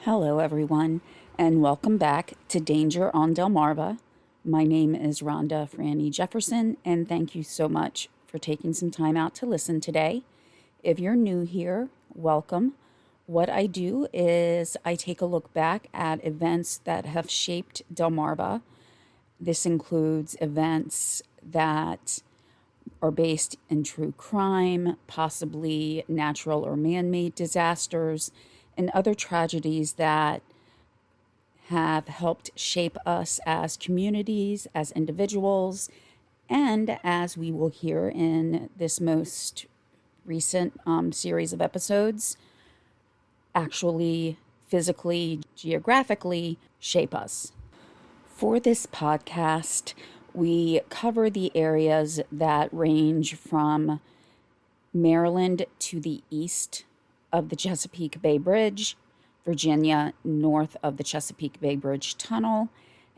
Hello, everyone, and welcome back to Danger on Delmarva. My name is Rhonda Franny Jefferson, and thank you so much for taking some time out to listen today. If you're new here, welcome. What I do is I take a look back at events that have shaped Delmarva. This includes events that are based in true crime, possibly natural or man-made disasters, and other tragedies that have helped shape us as communities, as individuals, and as we will hear in this most recent series of episodes, actually physically, geographically shape us. For this podcast, we cover the areas that range from Maryland to the east of the Chesapeake Bay Bridge, Virginia north of the Chesapeake Bay Bridge Tunnel,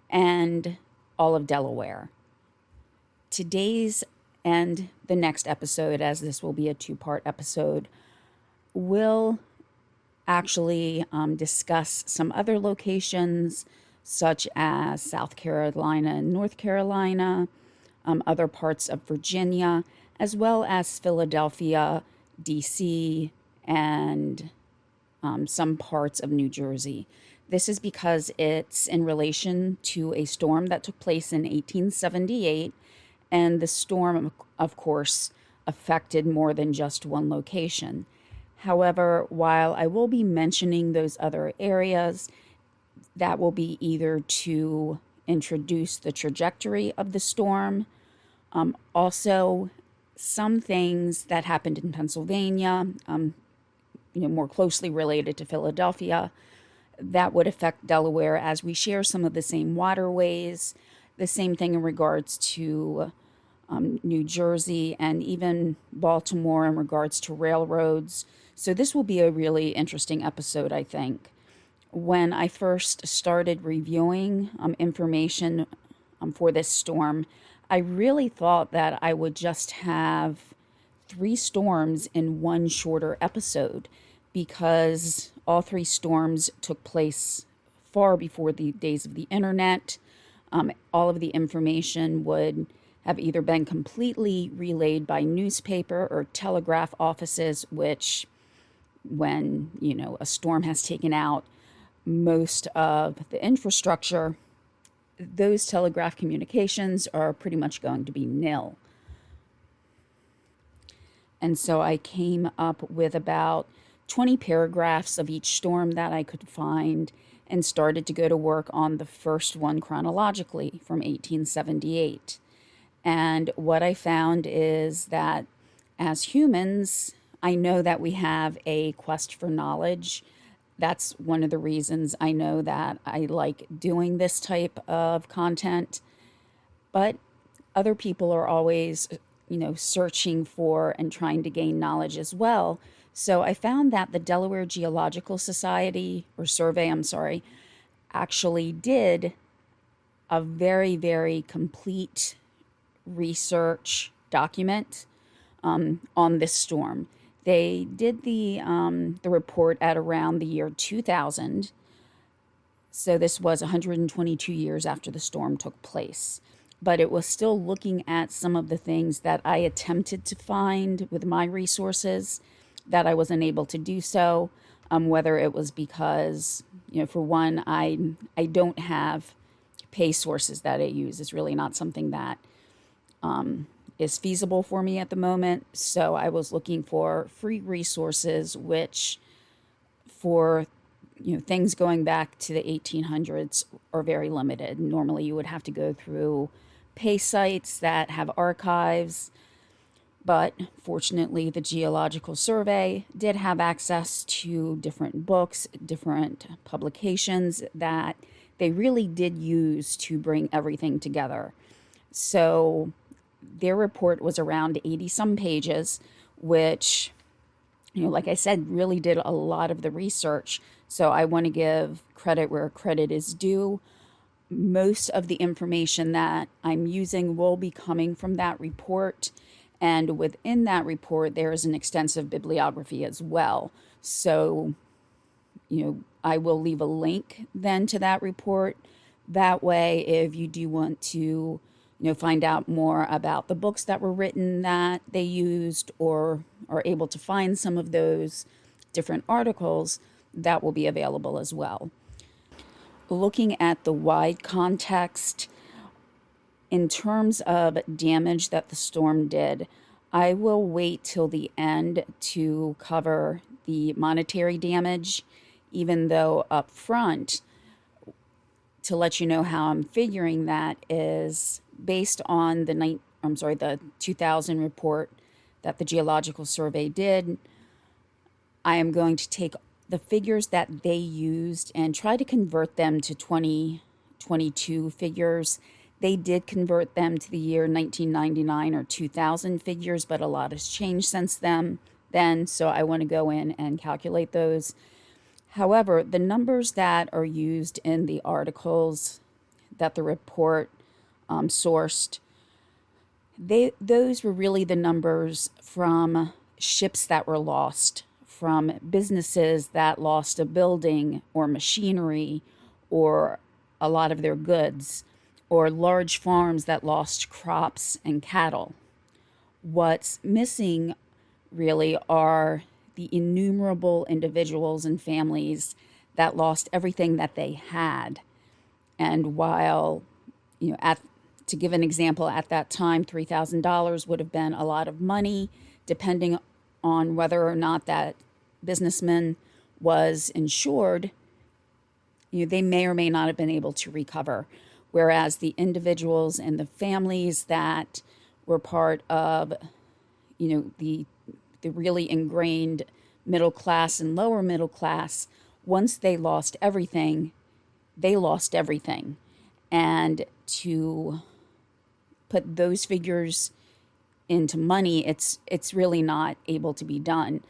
and all of Delaware. Today's and the next episode, as this will be a two-part episode, will actually discuss some other locations such as South Carolina and North Carolina, other parts of Virginia, as well as Philadelphia, D.C., and some parts of New Jersey. This is because it's in relation to a storm that took place in 1878, and the storm, of course, affected more than just one location. However, while I will be mentioning those other areas, that will be either to introduce the trajectory of the storm, also some things that happened in Pennsylvania, more closely related to Philadelphia, that would affect Delaware as we share some of the same waterways, the same thing in regards to New Jersey and even Baltimore in regards to railroads. So this will be a really interesting episode, I think. When I first started reviewing information for this storm, I really thought that I would just have 3 storms in one shorter episode because all 3 storms took place far before the days of the internet. All of the information would have either been completely relayed by newspaper or telegraph offices, which when, a storm has taken out most of the infrastructure, those telegraph communications are pretty much going to be nil. And so I came up with about 20 paragraphs of each storm that I could find and started to go to work on the first one chronologically from 1878. And what I found is that as humans, I know that we have a quest for knowledge. That's one of the reasons I know that I like doing this type of content. But other people are always, searching for and trying to gain knowledge as well. So I found that the Delaware Geological Society, or Survey, actually did a very, very complete research document on this storm. They did the report at around the year 2000. So this was 122 years after the storm took place. But it was still looking at some of the things that I attempted to find with my resources that I wasn't able to do so, whether it was because, for one, I don't have pay sources that I use. It's really not something that is feasible for me at the moment. So I was looking for free resources, which for things going back to the 1800s are very limited. Normally you would have to go through pay sites that have archives, but fortunately the Geological Survey did have access to different books, different publications that they really did use to bring everything together. So their report was around 80 some pages, which, like I said, really did a lot of the research. So I want to give credit where credit is due. Most of the information that I'm using will be coming from that report. And within that report, there is an extensive bibliography as well. So I will leave a link then to that report. That way, if you do want to, find out more about the books that were written that they used, or are able to find some of those different articles, that will be available as well. Looking at the wide context, in terms of damage that the storm did, I will wait till the end to cover the monetary damage, even though up front, to let you know how I'm figuring that is based on the 2000 report that the Geological Survey did. I am going to take the figures that they used and try to convert them to 2022 figures. They did convert them to the year 1999 or 2000 figures, but a lot has changed since then. So I want to go in and calculate those. However, the numbers that are used in the articles that the report sourced, those were really the numbers from ships that were lost, from businesses that lost a building or machinery or a lot of their goods, or large farms that lost crops and cattle. What's missing really are the innumerable individuals and families that lost everything that they had. And while, to give an example, at that time, $3,000 would have been a lot of money, depending on whether or not that businessman was insured, they may or may not have been able to recover. Whereas the individuals and the families that were part of, the really ingrained middle class and lower middle class, once they lost everything, they lost everything. And to put those figures into money, it's really not able to be done.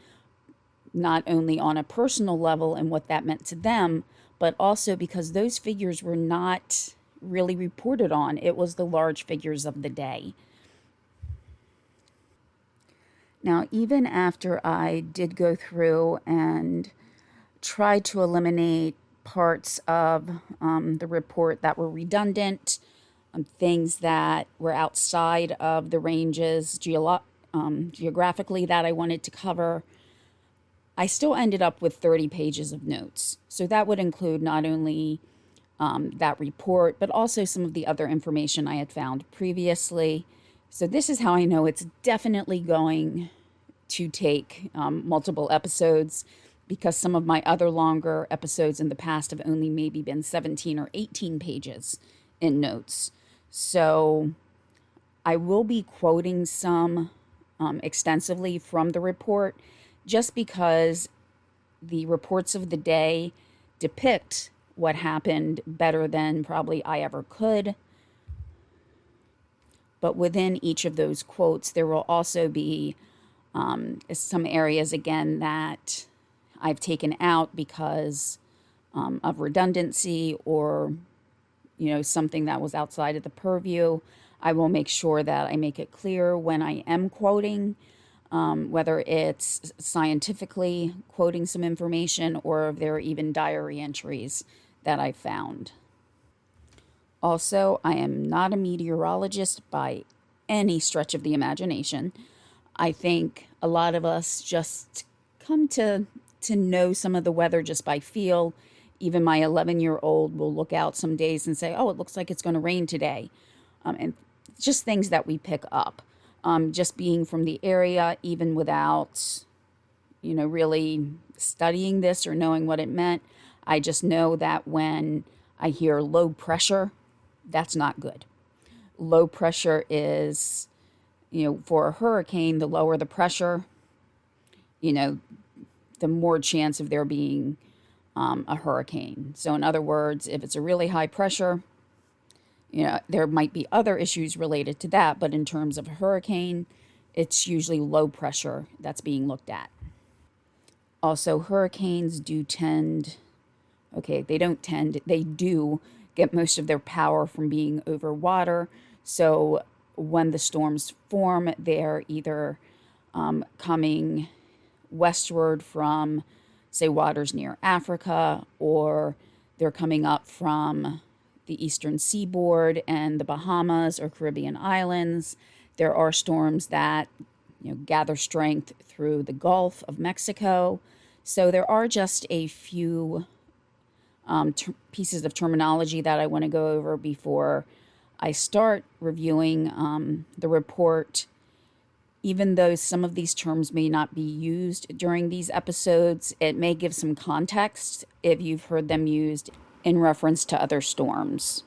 Not only on a personal level and what that meant to them, but also because those figures were not really reported on. It was the large figures of the day. Now, even after I did go through and try to eliminate parts of the report that were redundant, things that were outside of the ranges geographically that I wanted to cover, I still ended up with 30 pages of notes. So that would include not only that report, but also some of the other information I had found previously. So this is how I know it's definitely going to take multiple episodes, because some of my other longer episodes in the past have only maybe been 17 or 18 pages in notes. So I will be quoting some extensively from the report, just because the reports of the day depict what happened better than probably I ever could. But within each of those quotes, there will also be some areas, again, that I've taken out because of redundancy, or, something that was outside of the purview. I will make sure that I make it clear when I am quoting, whether it's scientifically quoting some information, or if there are even diary entries that I found. Also, I am not a meteorologist by any stretch of the imagination. I think a lot of us just come to know some of the weather just by feel. Even my 11-year-old will look out some days and say, oh, it looks like it's going to rain today. And just things that we pick up. Just being from the area, even without, really studying this or knowing what it meant, I just know that when I hear low pressure, that's not good. Low pressure is, for a hurricane, the lower the pressure, the more chance of there being a hurricane. So in other words, if it's a really high pressure, there might be other issues related to that, but in terms of a hurricane, it's usually low pressure that's being looked at. Also, hurricanes do they do get most of their power from being over water. So when the storms form, they're either coming westward from say, waters near Africa, or they're coming up from the eastern seaboard and the Bahamas or Caribbean islands. There are storms that gather strength through the Gulf of Mexico. So there are just a few pieces of terminology that I want to go over before I start reviewing the report. Even though some of these terms may not be used during these episodes, it may give some context if you've heard them used in reference to other storms.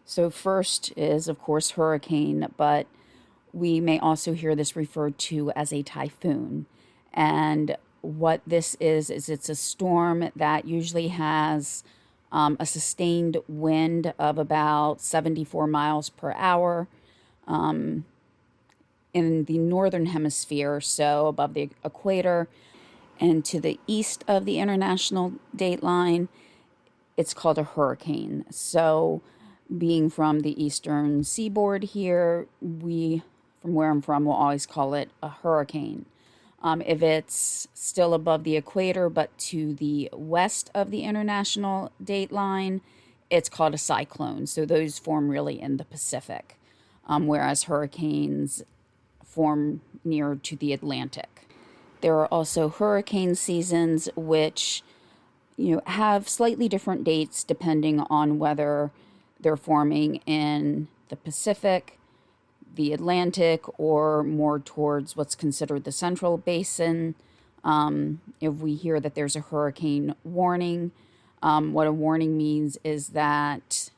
So first is, of course, hurricane, but we may also hear this referred to as a typhoon. And what this is it's a storm that usually has a sustained wind of about 74 miles per hour in the northern hemisphere, so above the equator, and to the east of the international date line, it's called a hurricane. So being from the eastern seaboard here, from where I'm from, we'll always call it a hurricane. If it's still above the equator but to the west of the international date line, it's called a cyclone. So those form really in the Pacific, whereas hurricanes form near to the Atlantic. There are also hurricane seasons which have slightly different dates depending on whether they're forming in the Pacific, the Atlantic, or more towards what's considered the Central Basin. If we hear that there's a hurricane warning, what a warning means is that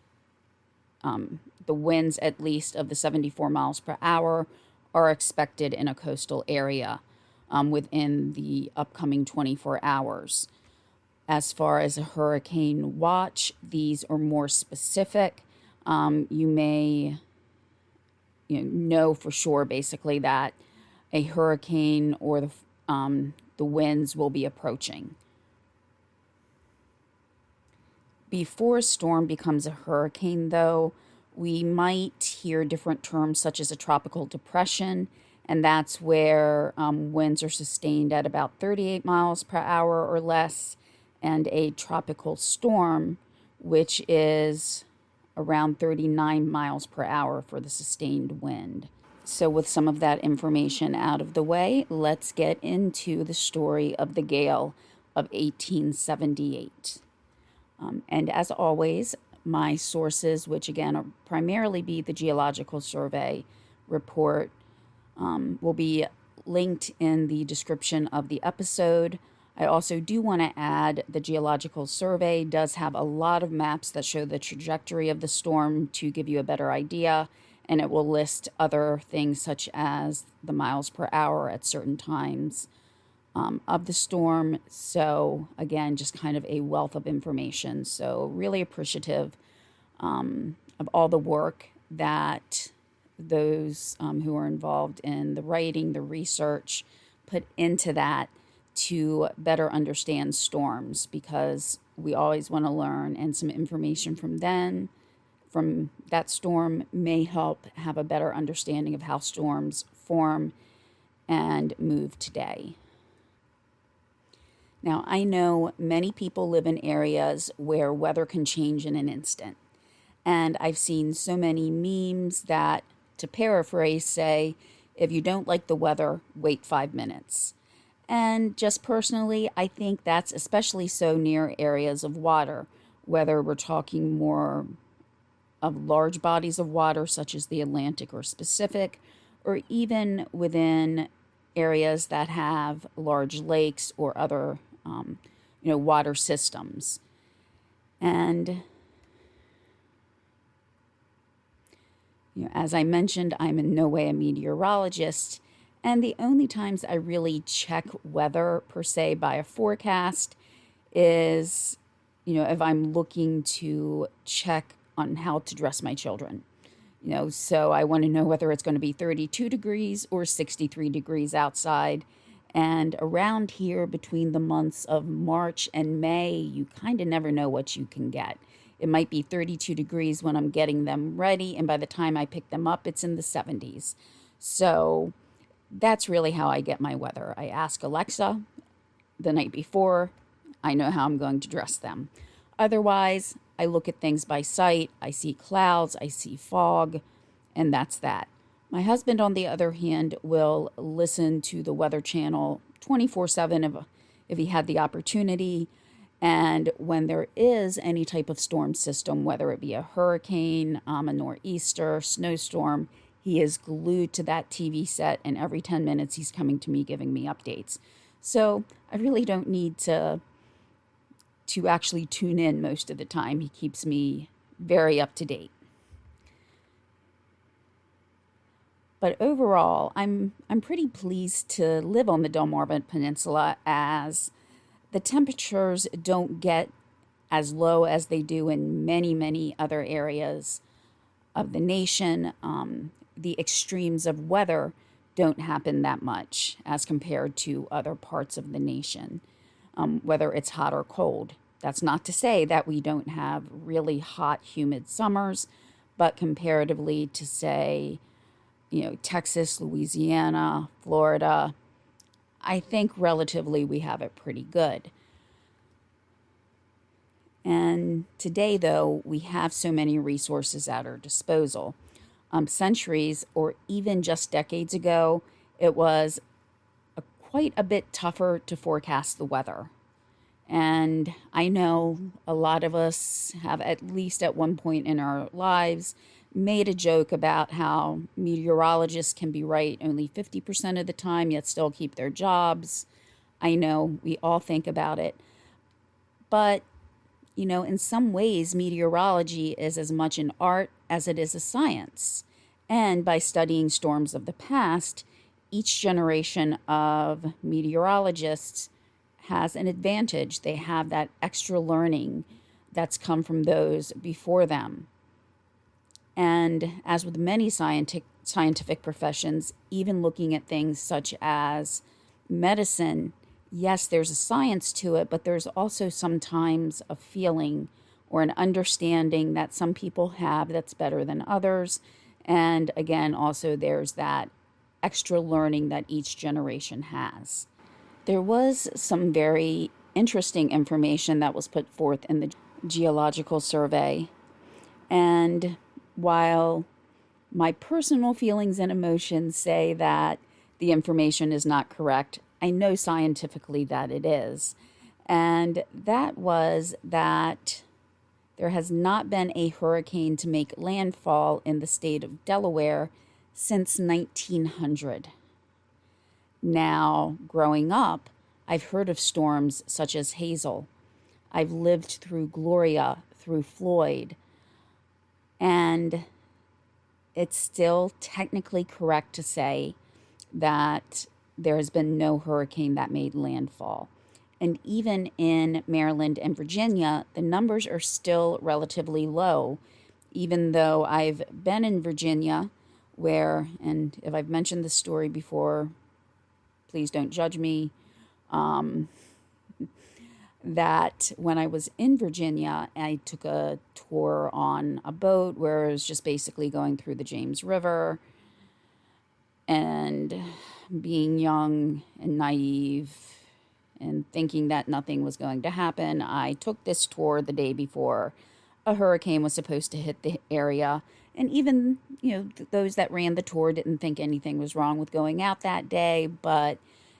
the winds at least of the 74 miles per hour are expected in a coastal area within the upcoming 24 hours. As far as a hurricane watch, these are more specific. You may know for sure basically that a hurricane or the winds will be approaching. Before a storm becomes a hurricane, though, we might hear different terms such as a tropical depression, and that's where winds are sustained at about 38 miles per hour or less, and a tropical storm, which is around 39 miles per hour for the sustained wind. So with some of that information out of the way, let's get into the story of the Gale of 1878. And as always, my sources, which again are primarily be the Geological Survey report, will be linked in the description of the episode. I also do want to add the Geological Survey does have a lot of maps that show the trajectory of the storm to give you a better idea, and it will list other things such as the miles per hour at certain times of the storm. So again, just kind of a wealth of information. So really appreciative of all the work that those who are involved in the writing, the research, put into that to better understand storms, because we always want to learn, and some information from that storm may help have a better understanding of how storms form and move today. Now, I know many people live in areas where weather can change in an instant, and I've seen so many memes that, to paraphrase, say, if you don't like the weather, wait 5 minutes. And just personally, I think that's especially so near areas of water, whether we're talking more of large bodies of water, such as the Atlantic or Pacific, or even within areas that have large lakes or other, water systems. And, as I mentioned, I'm in no way a meteorologist, and the only times I really check weather, per se, by a forecast is, if I'm looking to check on how to dress my children. So I want to know whether it's going to be 32 degrees or 63 degrees outside. And around here, between the months of March and May, you kind of never know what you can get. It might be 32 degrees when I'm getting them ready, and by the time I pick them up, it's in the 70s. So that's really how I get my weather. I ask Alexa, the night before, I know how I'm going to dress them. Otherwise, I look at things by sight. I see clouds, I see fog, and that's that. My husband, on the other hand, will listen to the Weather Channel 24/7 if he had the opportunity. And when there is any type of storm system, whether it be a hurricane, a nor'easter, snowstorm, he is glued to that TV set, and every 10 minutes he's coming to me giving me updates. So I really don't need to actually tune in most of the time. He keeps me very up to date. But overall, I'm pretty pleased to live on the Delmarva Peninsula, as the temperatures don't get as low as they do in many, many other areas of the nation. The extremes of weather don't happen that much as compared to other parts of the nation, whether it's hot or cold. That's not to say that we don't have really hot, humid summers, but comparatively to, say, Texas, Louisiana, Florida, I think relatively we have it pretty good. And today, though, we have so many resources at our disposal. Centuries or even just decades ago, it was quite a bit tougher to forecast the weather. And I know a lot of us have, at least at one point in our lives, made a joke about how meteorologists can be right only 50% of the time, yet still keep their jobs. I know we all think about it. But, in some ways, meteorology is as much an art as it is a science. And by studying storms of the past, each generation of meteorologists has an advantage. They have that extra learning that's come from those before them. And as with many scientific professions, even looking at things such as medicine, yes, there's a science to it, but there's also sometimes a feeling or an understanding that some people have that's better than others. And again, also there's that extra learning that each generation has. There was some very interesting information that was put forth in the Geological Survey. And while my personal feelings and emotions say that the information is not correct, I know scientifically that it is. And that was that there has not been a hurricane to make landfall in the state of Delaware since 1900. Now, growing up, I've heard of storms such as Hazel. I've lived through Gloria, through Floyd, and it's still technically correct to say that there has been no hurricane that made landfall. And even in Maryland and Virginia, the numbers are still relatively low, even though I've been in Virginia where, and if I've mentioned this story before, please don't judge me, that when I was in Virginia, I took a tour on a boat where it was just basically going through the James River, and being young and naive and thinking that nothing was going to happen, I took this tour the day before a hurricane was supposed to hit the area. And even, those that ran the tour didn't think anything was wrong with going out that day, but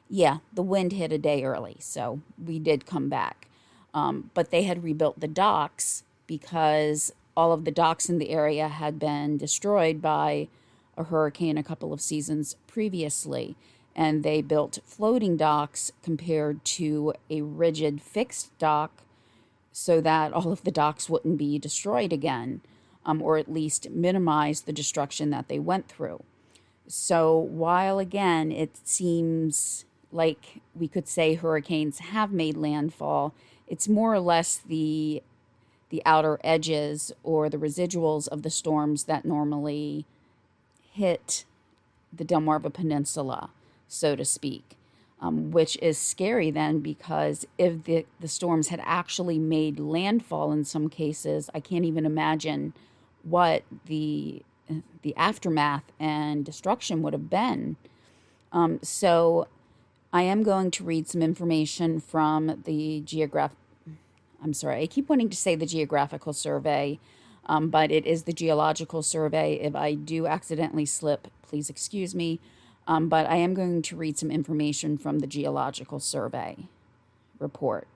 yeah, the wind hit a day early, so we did come back. But they had rebuilt the docks because all of the docks in the area had been destroyed by a hurricane a couple of seasons previously. And they built floating docks compared to a rigid fixed dock so that all of the docks wouldn't be destroyed again, or at least minimize the destruction that they went through. So while, again, it seems like we could say hurricanes have made landfall, it's more or less the outer edges or the residuals of the storms that normally hit the Delmarva Peninsula, so to speak, which is scary then, because if the storms had actually made landfall in some cases, I can't even imagine what the aftermath and destruction would have been. So I am going to read some information from the I'm sorry, I keep wanting to say the Geographical Survey, but it is the Geological Survey. If I do accidentally slip, please excuse me. But I am going to read some information from the Geological Survey report.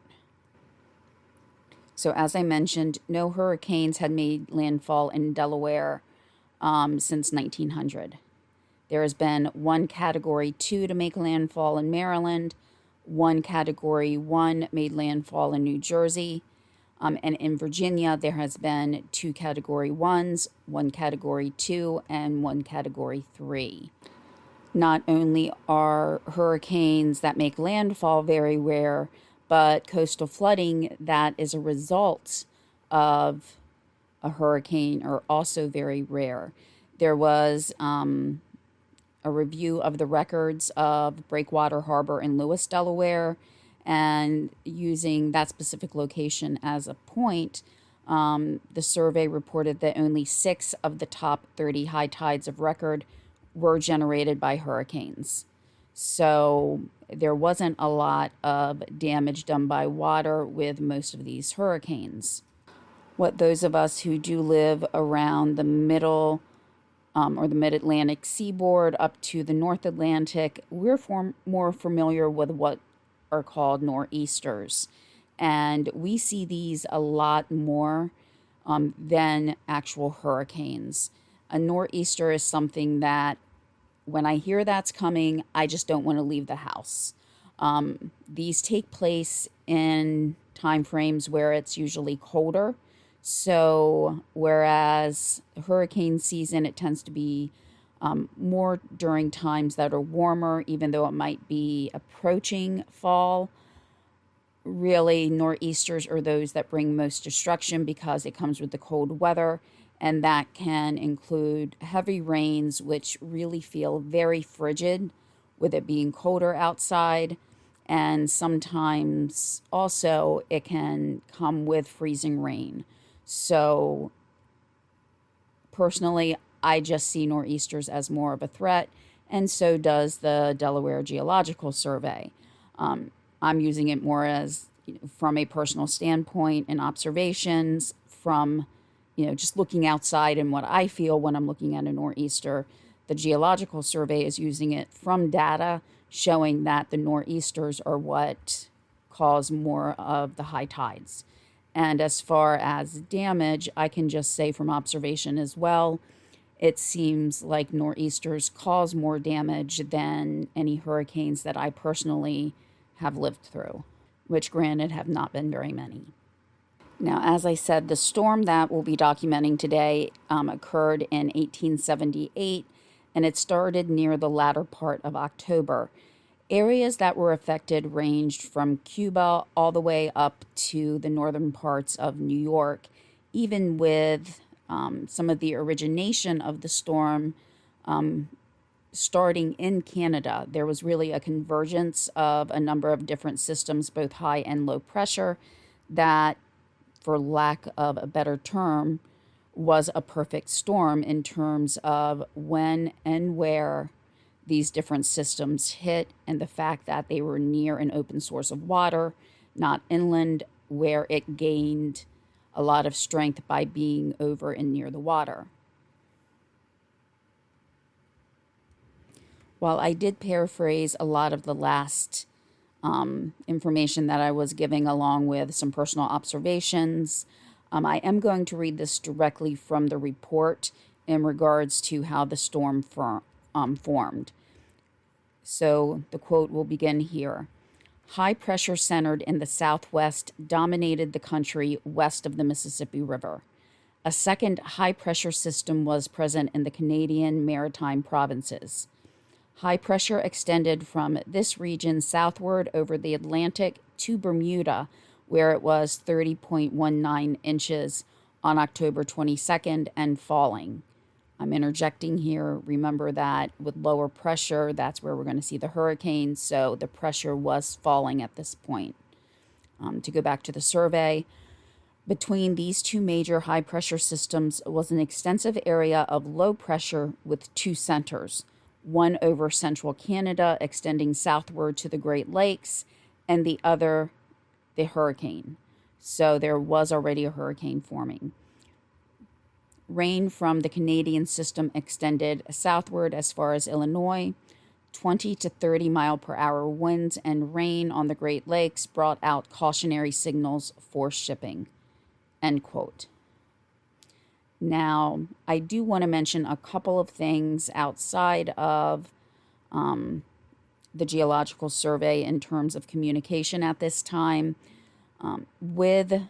So, as I mentioned, no hurricanes had made landfall in Delaware since 1900. There has been one Category 2 to make landfall in Maryland, one Category 1 made landfall in New Jersey, and in Virginia there has been two Category 1s, one Category 2, and one Category 3. Not only are hurricanes that make landfall very rare, but coastal flooding that is a result of a hurricane are also very rare. There was a review of the records of Breakwater Harbor in Lewis, Delaware, and using that specific location as a point, the survey reported that only 6 of the top 30 high tides of record were generated by hurricanes. So there wasn't a lot of damage done by water with most of these hurricanes. What those of us who do live around the middle or the mid-Atlantic seaboard up to the North Atlantic, we're more familiar with what are called nor'easters. And we see these a lot more than actual hurricanes. A nor'easter is something that when I hear that's coming, I just don't want to leave the house. These take place in time frames where it's usually colder. So whereas hurricane season, it tends to be more during times that are warmer, even though it might be approaching fall. Really, nor'easters are those that bring most destruction because it comes with the cold weather, and that can include heavy rains, which really feel very frigid with it being colder outside. And sometimes also it can come with freezing rain. So personally, I just see nor'easters as more of a threat, and so does the Delaware Geological Survey. I'm using it more as from a personal standpoint and observations from just looking outside and what I feel when I'm looking at a nor'easter. The Geological Survey is using it from data showing that the nor'easters are what cause more of the high tides. And as far as damage, I can just say from observation as well, it seems like nor'easters cause more damage than any hurricanes that I personally have lived through, which granted have not been very many. Now, as I said, the storm that we'll be documenting today occurred in 1878, and it started near the latter part of October. Areas that were affected ranged from Cuba all the way up to the northern parts of New York, even with some of the origination of the storm starting in Canada. There was really a convergence of a number of different systems, both high and low pressure, that, for lack of a better term, was a perfect storm in terms of when and where these different systems hit, and the fact that they were near an open source of water, not inland, where it gained a lot of strength by being over and near the water. While I did paraphrase a lot of the last information that I was giving along with some personal observations, I am going to read this directly from the report in regards to how the storm formed. So the quote will begin here. High pressure centered in the southwest dominated the country west of the Mississippi River. A second high pressure system was present in the Canadian Maritime provinces. High pressure extended from this region southward over the Atlantic to Bermuda, where it was 30.19 inches on October 22nd and falling. I'm interjecting here. Remember that with lower pressure, that's where we're going to see the hurricane. So the pressure was falling at this point. To go back to the survey, between these two major high pressure systems was an extensive area of low pressure with two centers, one over central Canada, extending southward to the Great Lakes, and the other, the hurricane. So there was already a hurricane forming. Rain from the Canadian system extended southward as far as Illinois. 20 to 30 mile per hour winds and rain on the Great Lakes brought out cautionary signals for shipping. End quote. Now, I do want to mention a couple of things outside of the Geological Survey in terms of communication at this time. With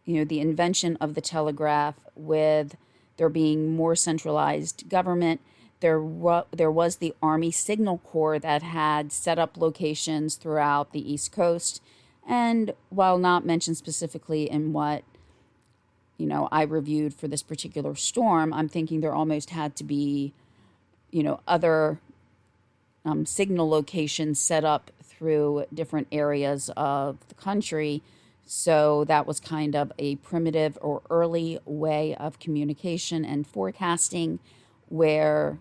the invention of the telegraph, with there being more centralized government, there was the Army Signal Corps that had set up locations throughout the East Coast. And while not mentioned specifically in what I reviewed for this particular storm, I'm thinking there almost had to be other signal locations set up through different areas of the country. So that was kind of a primitive or early way of communication and forecasting, where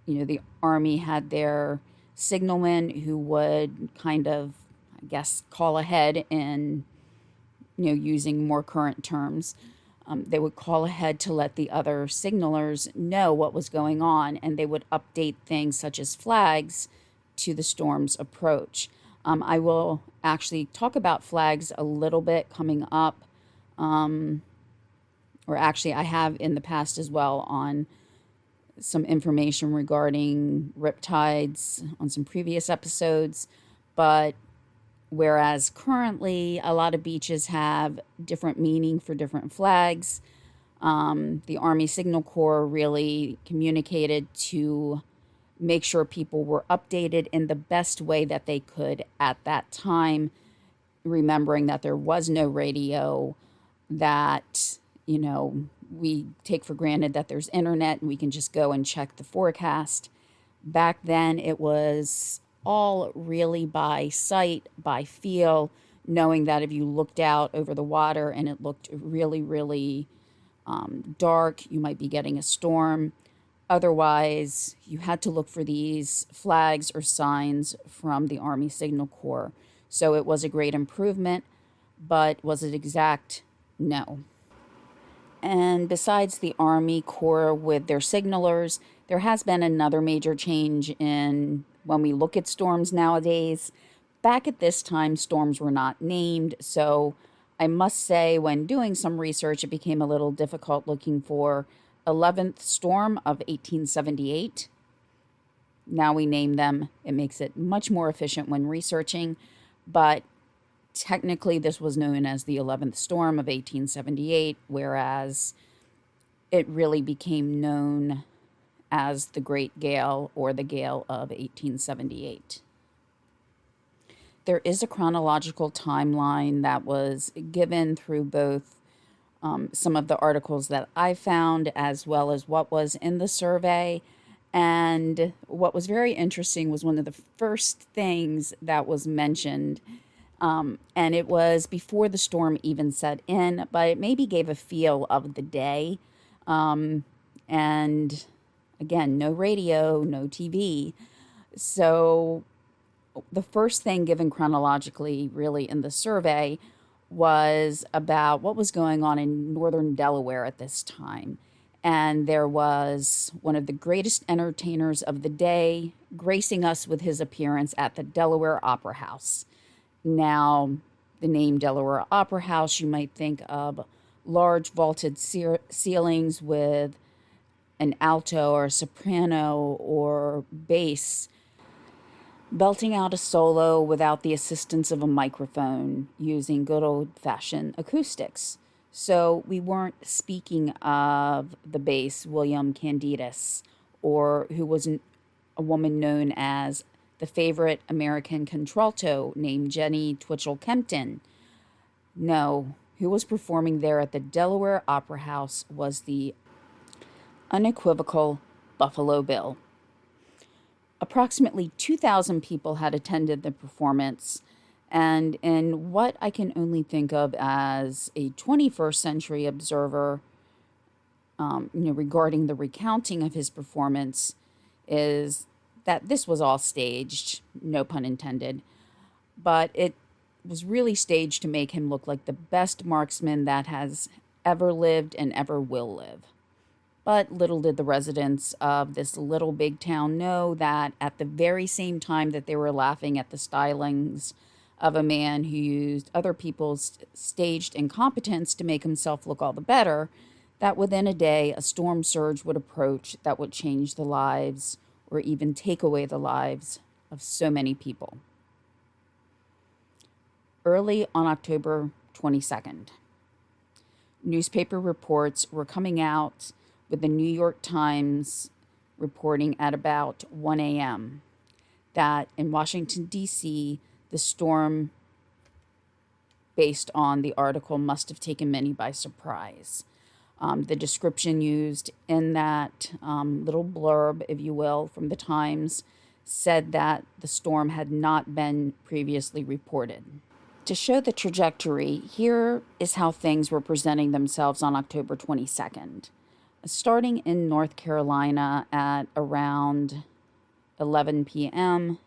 the Army had their signalmen who would kind of, I guess, call ahead in, using more current terms. They would call ahead to let the other signalers know what was going on, and they would update things such as flags to the storm's approach. I will actually talk about flags a little bit coming up, or actually I have in the past as well on some information regarding riptides on some previous episodes, but whereas currently a lot of beaches have different meaning for different flags, the Army Signal Corps really communicated to make sure people were updated in the best way that they could at that time, remembering that there was no radio, that, we take for granted that there's internet and we can just go and check the forecast. Back then, it was all really by sight, by feel, knowing that if you looked out over the water and it looked really, really dark, you might be getting a storm. Otherwise, you had to look for these flags or signs from the Army Signal Corps. So it was a great improvement, but was it exact? No. And besides the Army Corps with their signalers, there has been another major change in when we look at storms nowadays. Back at this time, storms were not named, so I must say when doing some research, it became a little difficult looking for 11th storm of 1878. Now we name them. It makes it much more efficient when researching, but technically this was known as the 11th storm of 1878, whereas it really became known as the Great Gale or the Gale of 1878. There is a chronological timeline that was given through both some of the articles that I found as well as what was in the survey. And what was very interesting was one of the first things that was mentioned, and it was before the storm even set in, but it maybe gave a feel of the day. And again, no radio, no TV. So the first thing given chronologically really in the survey was about what was going on in northern Delaware at this time. And there was one of the greatest entertainers of the day gracing us with his appearance at the Delaware Opera House. Now, the name Delaware Opera House, you might think of large vaulted ceilings with an alto or a soprano or bass belting out a solo without the assistance of a microphone, using good old-fashioned acoustics. So we weren't speaking of the bass William Candidus, or who was a woman known as the favorite American contralto named Jenny Twitchell Kempton. No, who was performing there at the Delaware Opera House was the unequivocal Buffalo Bill. Approximately 2,000 people had attended the performance, and in what I can only think of as a 21st century observer, regarding the recounting of his performance, is that this was all staged, no pun intended, but it was really staged to make him look like the best marksman that has ever lived and ever will live. But little did the residents of this little big town know that at the very same time that they were laughing at the stylings of a man who used other people's staged incompetence to make himself look all the better, that within a day a storm surge would approach that would change the lives or even take away the lives of so many people. Early on October 22nd, newspaper reports were coming out with the New York Times reporting at about 1 a.m. that in Washington, D.C., the storm, based on the article, must have taken many by surprise. The description used in that little blurb, if you will, from the Times said that the storm had not been previously reported. To show the trajectory, here is how things were presenting themselves on October 22nd. Starting in North Carolina at around 11 p.m.,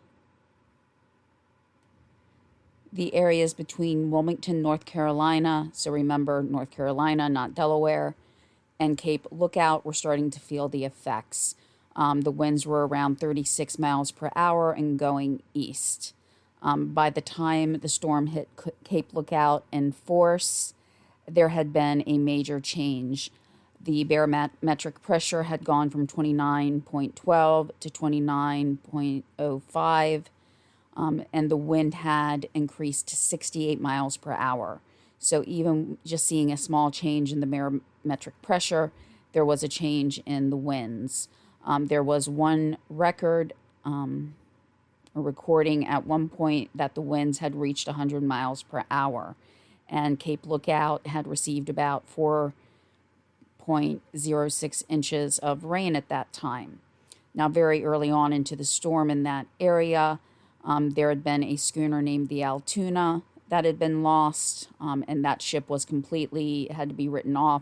the areas between Wilmington, North Carolina, so remember North Carolina, not Delaware, and Cape Lookout were starting to feel the effects. The winds were around 36 miles per hour and going east. By the time the storm hit Cape Lookout in force, there had been a major change. The barometric pressure had gone from 29.12 to 29.05, and the wind had increased to 68 miles per hour. So even just seeing a small change in the barometric pressure, there was a change in the winds. There was one record, a recording at one point that the winds had reached 100 miles per hour, and Cape Lookout had received about 4.06 inches of rain at that time. Now, very early on into the storm in that area, there had been a schooner named the Altoona that had been lost, and that ship was had to be written off.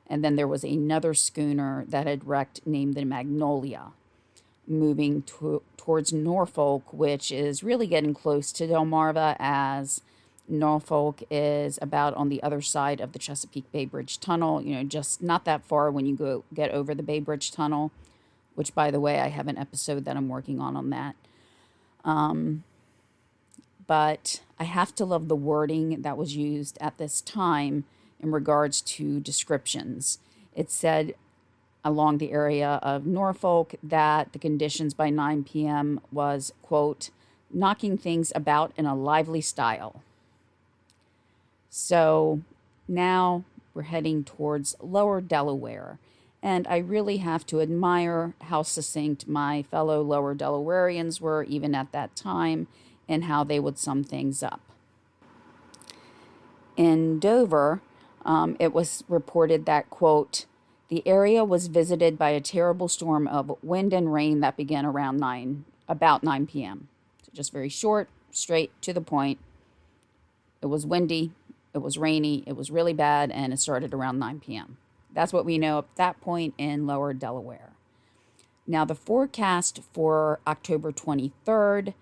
And then there was another schooner that had wrecked named the Magnolia, moving towards Norfolk, which is really getting close to Delmarva, as Norfolk is about on the other side of the Chesapeake Bay Bridge Tunnel, just not that far when you get over the Bay Bridge Tunnel, which, by the way, I have an episode that I'm working on that. But I have to love the wording that was used at this time in regards to descriptions. It said along the area of Norfolk that the conditions by 9 p.m. was, quote, knocking things about in a lively style. So now we're heading towards lower Delaware, and I really have to admire how succinct my fellow lower Delawareans were even at that time and how they would sum things up. In Dover, it was reported that, quote, the area was visited by a terrible storm of wind and rain that began about 9 p.m. So just very short, straight to the point. It was windy, it was rainy, it was really bad, and it started around 9 p.m. That's what we know at that point in lower Delaware. Now, the forecast for October 23rd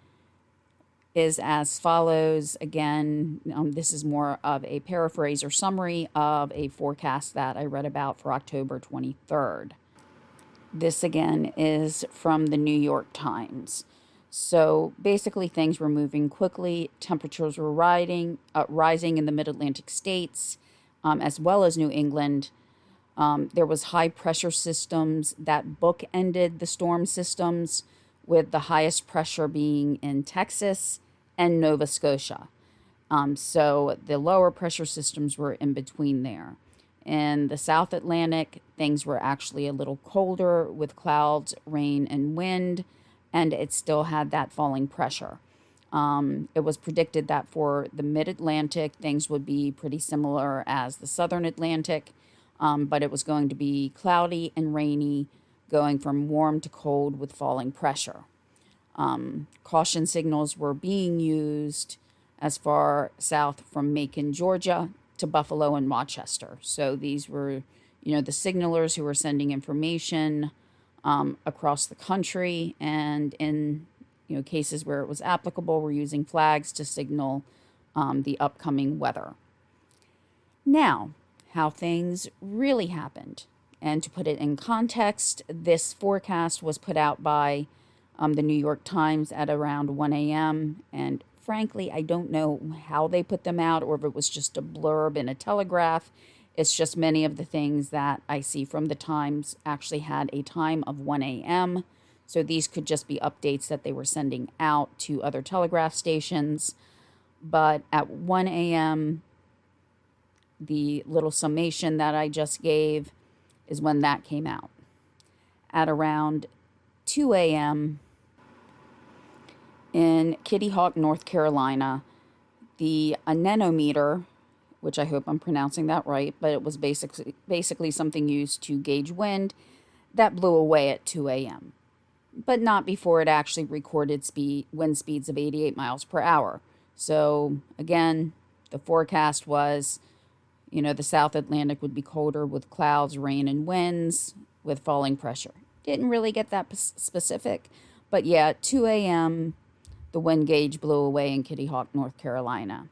is as follows. Again, this is more of a paraphrase or summary of a forecast that I read about for October 23rd. This, again, is from the New York Times. So basically, things were moving quickly. Temperatures were rising in the mid-Atlantic states, as well as New England. There was high-pressure systems that bookended the storm systems, with the highest pressure being in Texas and Nova Scotia. So the lower pressure systems were in between there. In the South Atlantic, things were actually a little colder with clouds, rain, and wind, and it still had that falling pressure. It was predicted that for the mid-Atlantic, things would be pretty similar as the Southern Atlantic, but it was going to be cloudy and rainy, going from warm to cold with falling pressure. Caution signals were being used as far south from Macon, Georgia, to Buffalo and Rochester. So these were, the signalers who were sending information across the country, and in cases where it was applicable, we're using flags to signal the upcoming weather. Now, how things really happened. And to put it in context, this forecast was put out by the New York Times at around 1 a.m. And frankly, I don't know how they put them out or if it was just a blurb in a telegraph. It's just many of the things that I see from the Times actually had a time of 1 a.m. So these could just be updates that they were sending out to other telegraph stations. But at 1 a.m., the little summation that I just gave is when that came out. At around 2 a.m. in Kitty Hawk, North Carolina, the anemometer, which I hope I'm pronouncing that right, but it was basically something used to gauge wind, that blew away at 2 a.m., but not before it actually recorded wind speeds of 88 miles per hour. So again, the forecast was, the South Atlantic would be colder with clouds, rain, and winds with falling pressure. Didn't really get that specific, but yeah, at 2 a.m., the wind gauge blew away in Kitty Hawk, North Carolina.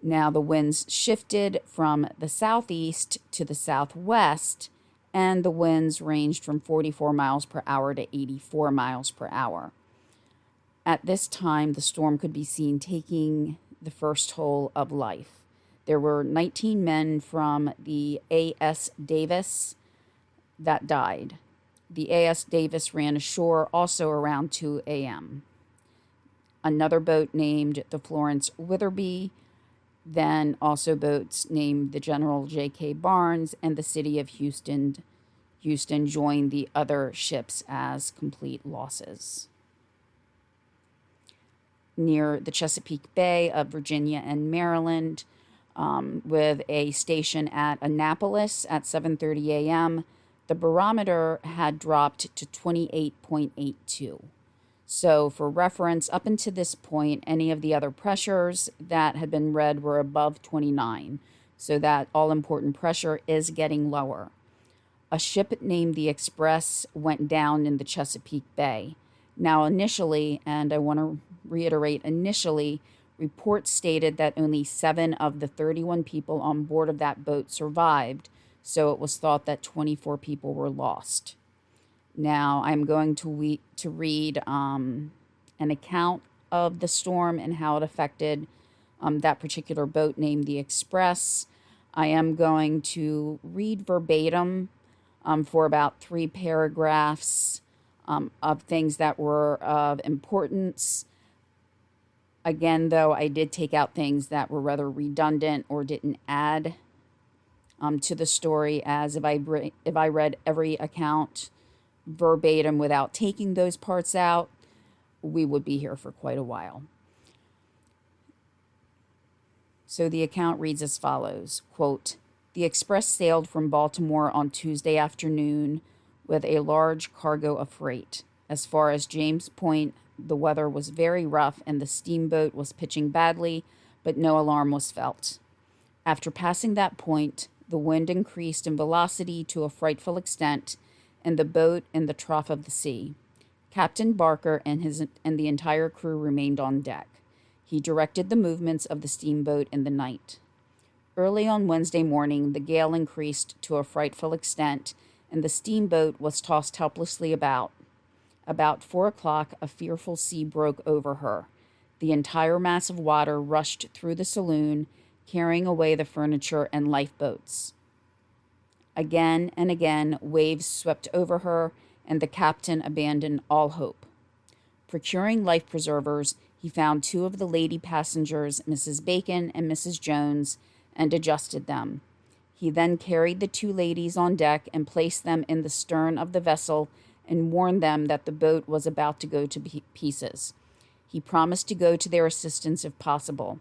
Now the winds shifted from the southeast to the southwest, and the winds ranged from 44 miles per hour to 84 miles per hour. At this time, the storm could be seen taking the first toll of life. There were 19 men from the A.S. Davis that died. The A.S. Davis ran ashore also around 2 a.m. Another boat named the Florence Witherby, then also boats named the General J.K. Barnes and the City of Houston joined the other ships as complete losses. Near the Chesapeake Bay of Virginia and Maryland, with a station at Annapolis at 7:30 a.m., the barometer had dropped to 28.82. So for reference, up until this point, any of the other pressures that had been read were above 29. So that all-important pressure is getting lower. A ship named the Express went down in the Chesapeake Bay. Now initially, and I want to reiterate initially, reports stated that only 7 of the 31 people on board of that boat survived, so it was thought that 24 people were lost. Now, I'm going to read an account of the storm and how it affected that particular boat named the Express. I am going to read verbatim for about 3 paragraphs of things that were of importance. Again, though, I did take out things that were rather redundant or didn't add to the story, as if I read every account verbatim without taking those parts out, we would be here for quite a while. So the account reads as follows, quote, "The Express sailed from Baltimore on Tuesday afternoon with a large cargo of freight. As far as James Pointe, the weather was very rough and the steamboat was pitching badly, but no alarm was felt. After passing that point, the wind increased in velocity to a frightful extent, and the boat in the trough of the sea. Captain Barker and the entire crew remained on deck. He directed the movements of the steamboat in the night. Early on Wednesday morning, the gale increased to a frightful extent, and the steamboat was tossed helplessly about. About 4 o'clock, a fearful sea broke over her. The entire mass of water rushed through the saloon, carrying away the furniture and lifeboats. Again and again, waves swept over her, and the captain abandoned all hope. Procuring life preservers, he found 2 of the lady passengers, Mrs. Bacon and Mrs. Jones, and adjusted them. He then carried the 2 ladies on deck and placed them in the stern of the vessel and warned them that the boat was about to go to pieces. He promised to go to their assistance if possible.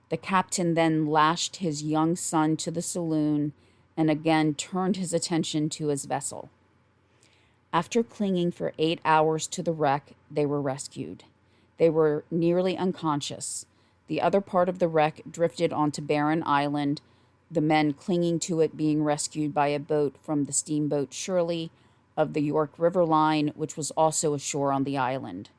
The captain then lashed his young son to the saloon and again turned his attention to his vessel. After clinging for 8 hours to the wreck, they were rescued. They were nearly unconscious. The other part of the wreck drifted onto Barren Island, the men clinging to it being rescued by a boat from the steamboat Shirley, of the York River Line, which was also ashore on the island.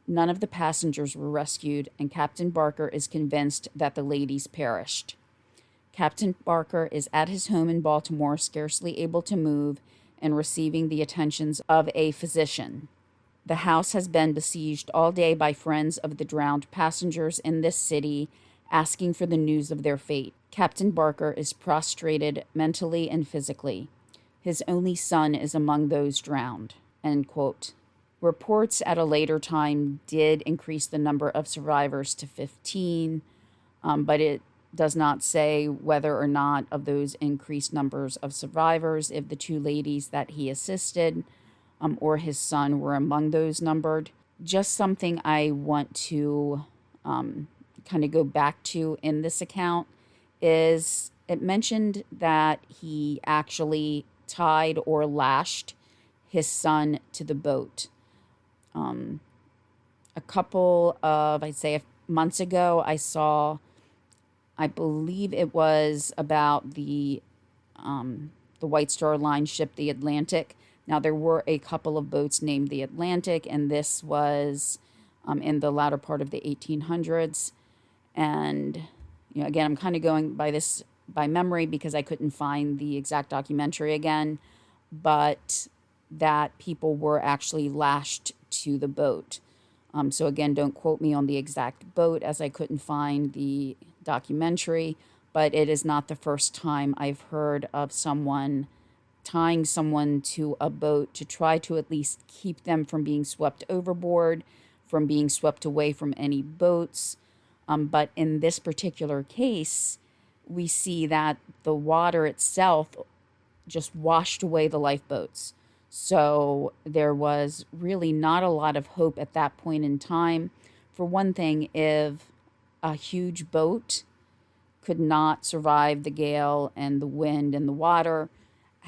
None of the passengers were rescued, and Captain Barker is convinced that the ladies perished. Captain Barker is at his home in Baltimore, scarcely able to move and receiving the attentions of a physician. The house has been besieged all day by friends of the drowned passengers in this city, asking for the news of their fate. Captain Barker is prostrated mentally and physically. His only son is among those drowned." End quote. Reports at a later time did increase the number of survivors to 15, but it does not say whether or not of those increased numbers of survivors, if the two ladies that he assisted or his son were among those numbered. Just something I want to kind of go back to in this account is it mentioned that he actually tied or lashed his son to the boat. A couple of, I'd say, months ago, I saw, I believe it was about the White Star Line ship, the Atlantic. Now, there were a couple of boats named the Atlantic, and this was in the latter part of the 1800s. And, again, I'm kind of going by memory because I couldn't find the exact documentary again, but that people were actually lashed to the boat. So, again, don't quote me on the exact boat as I couldn't find the documentary, but it is not the first time I've heard of someone tying someone to a boat to try to at least keep them from being swept overboard, from being swept away from any boats. But in this particular case, we see that the water itself just washed away the lifeboats. So there was really not a lot of hope at that point in time. For one thing, if a huge boat could not survive the gale and the wind and the water,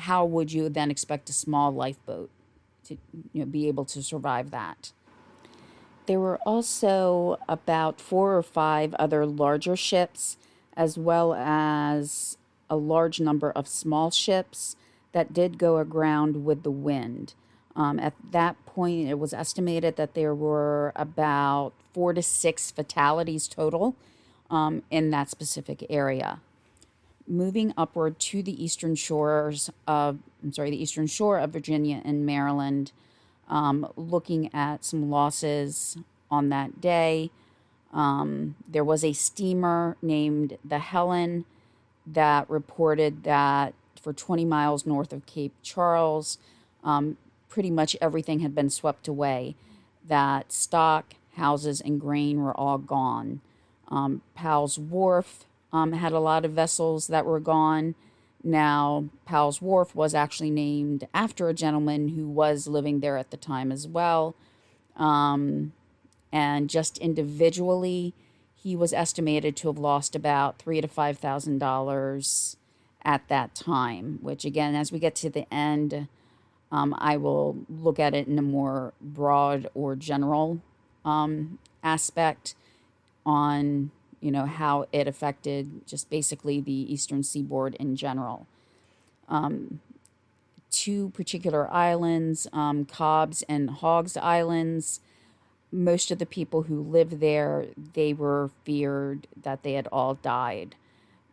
how would you then expect a small lifeboat to be able to survive that? There were also about 4 or 5 other larger ships, as well as a large number of small ships that did go aground with the wind. At that point, it was estimated that there were about 4 to 6 fatalities total in that specific area. Moving upward to the eastern shore of Virginia and Maryland, looking at some losses on that day. There was a steamer named the Helen that reported that for 20 miles north of Cape Charles, pretty much everything had been swept away. That stock, houses, and grain were all gone. Powell's Wharf had a lot of vessels that were gone. Now, Powell's Wharf was actually named after a gentleman who was living there at the time as well. And just individually, he was estimated to have lost about $3,000 to $5,000 at that time, which again, as we get to the end, I will look at it in a more broad or general aspect on how it affected just basically the eastern seaboard in general. 2 particular islands, Cobb's and Hogg's Islands, most of the people who lived there, they were feared that they had all died.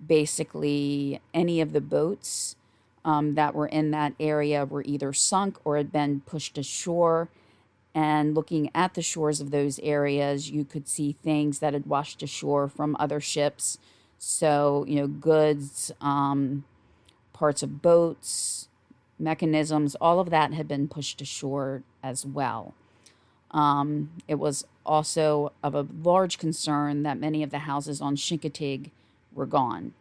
Basically, any of the boats that were in that area were either sunk or had been pushed ashore. And looking at the shores of those areas, you could see things that had washed ashore from other ships. So, goods, parts of boats, mechanisms, all of that had been pushed ashore as well. It was also of a large concern that many of the houses on Chincoteague were gone.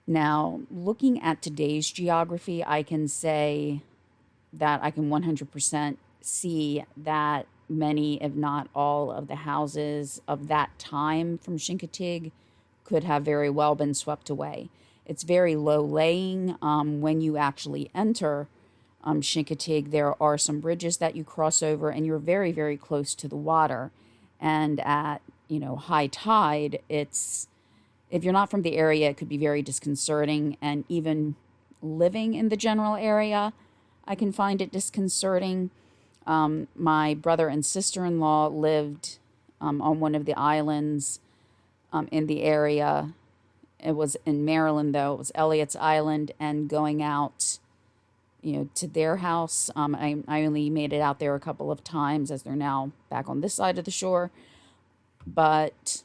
Now, looking at today's geography, I can say that I can 100% see that many, if not all, of the houses of that time from Chincoteague could have very well been swept away. It's very low laying. When you actually enter Chincoteague, there are some bridges that you cross over, and you're very, very close to the water. And at high tide, if you're not from the area, it could be very disconcerting. And even living in the general area, I can find it disconcerting. My brother and sister-in-law lived on one of the islands in the area. It was in Maryland, though. It was Elliot's Island, and going out, to their house. I only made it out there a couple of times, as they're now back on this side of the shore. But,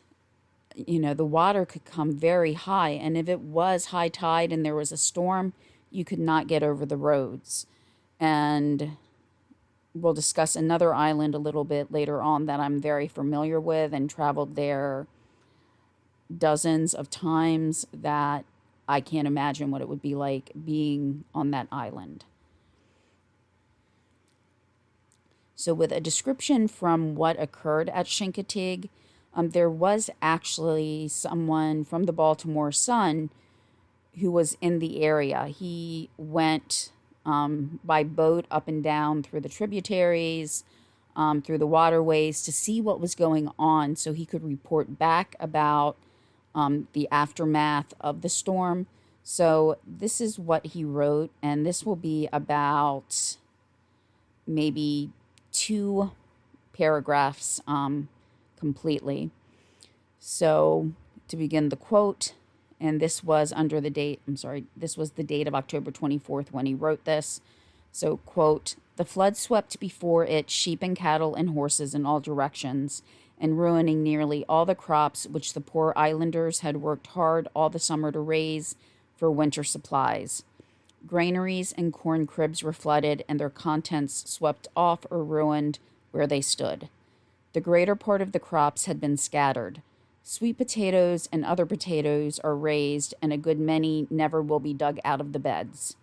the water could come very high. And if it was high tide and there was a storm, you could not get over the roads. And we'll discuss another island a little bit later on that I'm very familiar with and traveled there dozens of times, that I can't imagine what it would be like being on that island. So with a description from what occurred at Chincoteague, there was actually someone from the Baltimore Sun who was in the area. He went by boat up and down through the tributaries, through the waterways, to see what was going on so he could report back about the aftermath of the storm. So this is what he wrote, and this will be about maybe 2 paragraphs completely. So to begin the quote, and this was under the date, this was the date of October 24th when he wrote this. So, quote, "The flood swept before it sheep and cattle and horses in all directions, and ruining nearly all the crops which the poor islanders had worked hard all the summer to raise for winter supplies. Granaries and corn cribs were flooded, and their contents swept off or ruined where they stood. The greater part of the crops had been scattered. Sweet potatoes and other potatoes are raised, and a good many never will be dug out of the beds.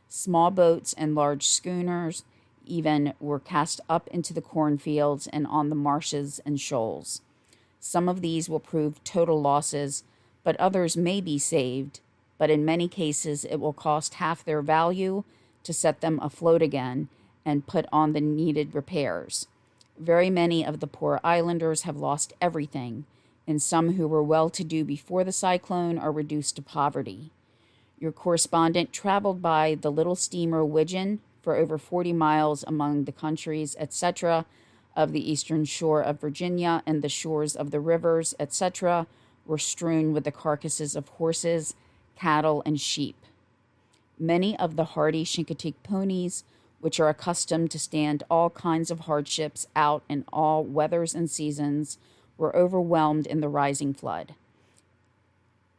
Small boats and large schooners even were cast up into the cornfields and on the marshes and shoals. Some of these will prove total losses, but others may be saved, but in many cases it will cost half their value to set them afloat again and put on the needed repairs. Very many of the poor islanders have lost everything, and some who were well-to-do before the cyclone are reduced to poverty. Your correspondent traveled by the little steamer Widgeon for over 40 miles among the countries, etc., of the eastern shore of Virginia, and the shores of the rivers, etc., were strewn with the carcasses of horses, cattle, and sheep. Many of the hardy Chincoteague ponies, which are accustomed to stand all kinds of hardships out in all weathers and seasons, were overwhelmed in the rising flood.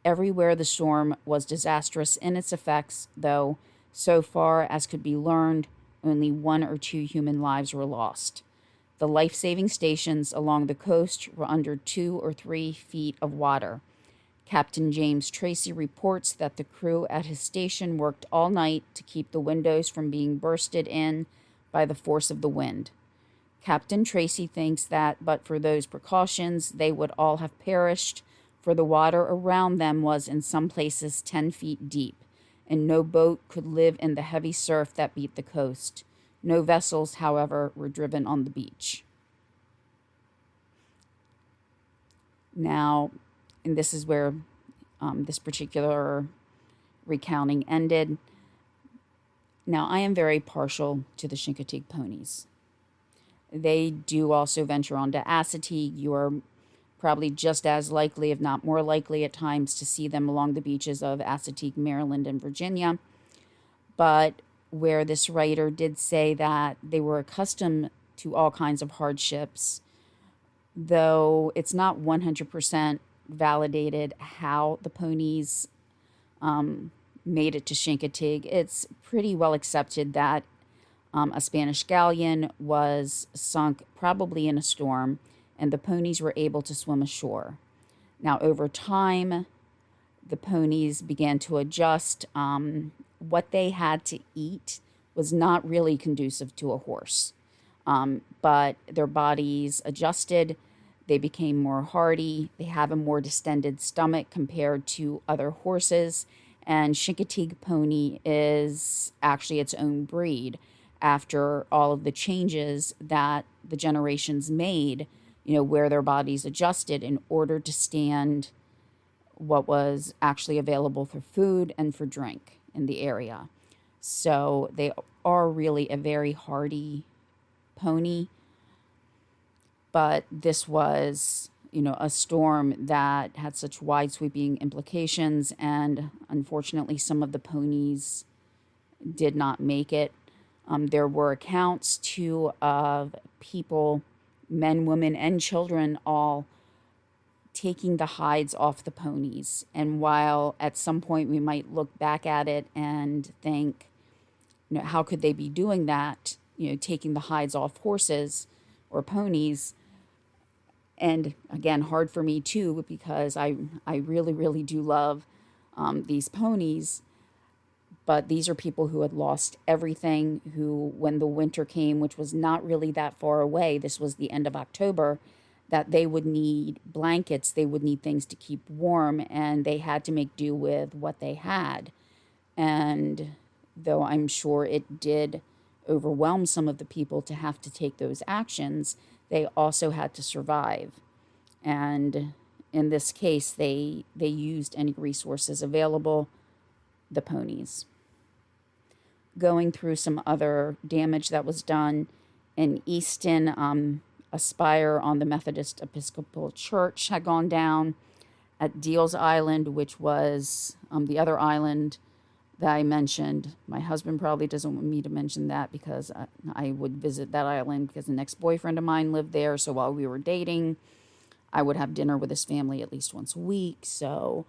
Everywhere the storm was disastrous in its effects, though, so far as could be learned, only 1 or 2 human lives were lost. The life-saving stations along the coast were under 2 or 3 feet of water. Captain James Tracy reports that the crew at his station worked all night to keep the windows from being bursted in by the force of the wind. Captain Tracy thinks that, but for those precautions, they would all have perished, for the water around them was in some places 10 feet deep, and no boat could live in the heavy surf that beat the coast. No vessels, however, were driven on the beach. Now, and this is where this particular recounting ended. Now, I am very partial to the Chincoteague ponies. They do also venture onto Assateague. You are probably just as likely, if not more likely at times, to see them along the beaches of Assateague, Maryland, and Virginia. But where this writer did say that they were accustomed to all kinds of hardships, though it's not 100% validated how the ponies made it to Chincoteague, it's pretty well accepted that a Spanish galleon was sunk probably in a storm, and the ponies were able to swim ashore. Now, over time, the ponies began to adjust. What they had to eat was not really conducive to a horse, but their bodies adjusted. They became more hardy. They have a more distended stomach compared to other horses, and Chincoteague pony is actually its own breed after all of the changes that the generations made, where their bodies adjusted in order to stand what was actually available for food and for drink in the area. So they are really a very hardy pony. But this was, a storm that had such wide sweeping implications, and unfortunately, some of the ponies did not make it. There were accounts too of people, men, women, and children, all taking the hides off the ponies. And while at some point we might look back at it and think, how could they be doing that? Taking the hides off horses or ponies. And again, hard for me too, because I really, really do love these ponies. But these are people who had lost everything, who, when the winter came, which was not really that far away, this was the end of October, that they would need blankets, they would need things to keep warm, and they had to make do with what they had. And though I'm sure it did overwhelm some of the people to have to take those actions, they also had to survive. And in this case, they used any resources available, the ponies. Going through some other damage that was done in Easton, a spire on the Methodist Episcopal Church had gone down. At Deal's Island, which was the other island that I mentioned. My husband probably doesn't want me to mention that because I would visit that island because an ex-boyfriend of mine lived there. So while we were dating, I would have dinner with his family at least once a week. So,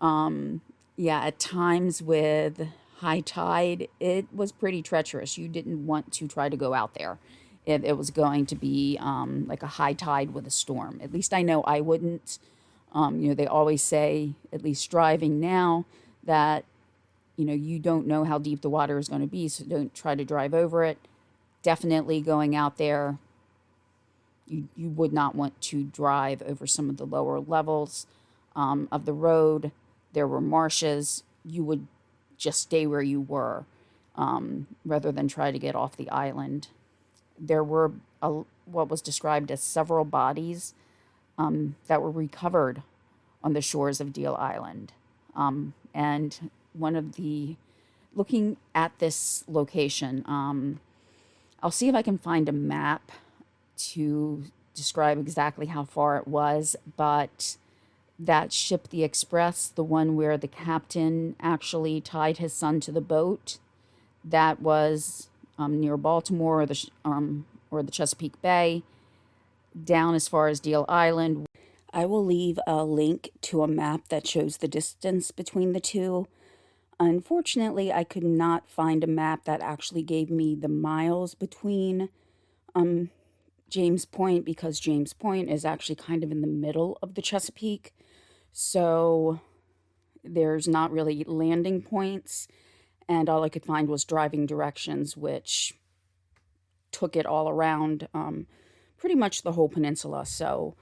at times with high tide, it was pretty treacherous. You didn't want to try to go out there if it was going to be like a high tide with a storm. At least I know I wouldn't. They always say, at least driving now, that you don't know how deep the water is going to be, so don't try to drive over it. Definitely going out there, you would not want to drive over some of the lower levels of the road. There were marshes. You would just stay where you were rather than try to get off the island. There were what was described as several bodies that were recovered on the shores of Deal Island. And one of the, looking at this location, I'll see if I can find a map to describe exactly how far it was, but that ship, the Express, the one where the captain actually tied his son to the boat, that was near Baltimore or the Chesapeake Bay, down as far as Deal Island. I will leave a link to a map that shows the distance between the two. Unfortunately, I could not find a map that actually gave me the miles between James Pointe, because James Pointe is actually kind of in the middle of the Chesapeake. So there's not really landing points, and all I could find was driving directions, which took it all around pretty much the whole peninsula. So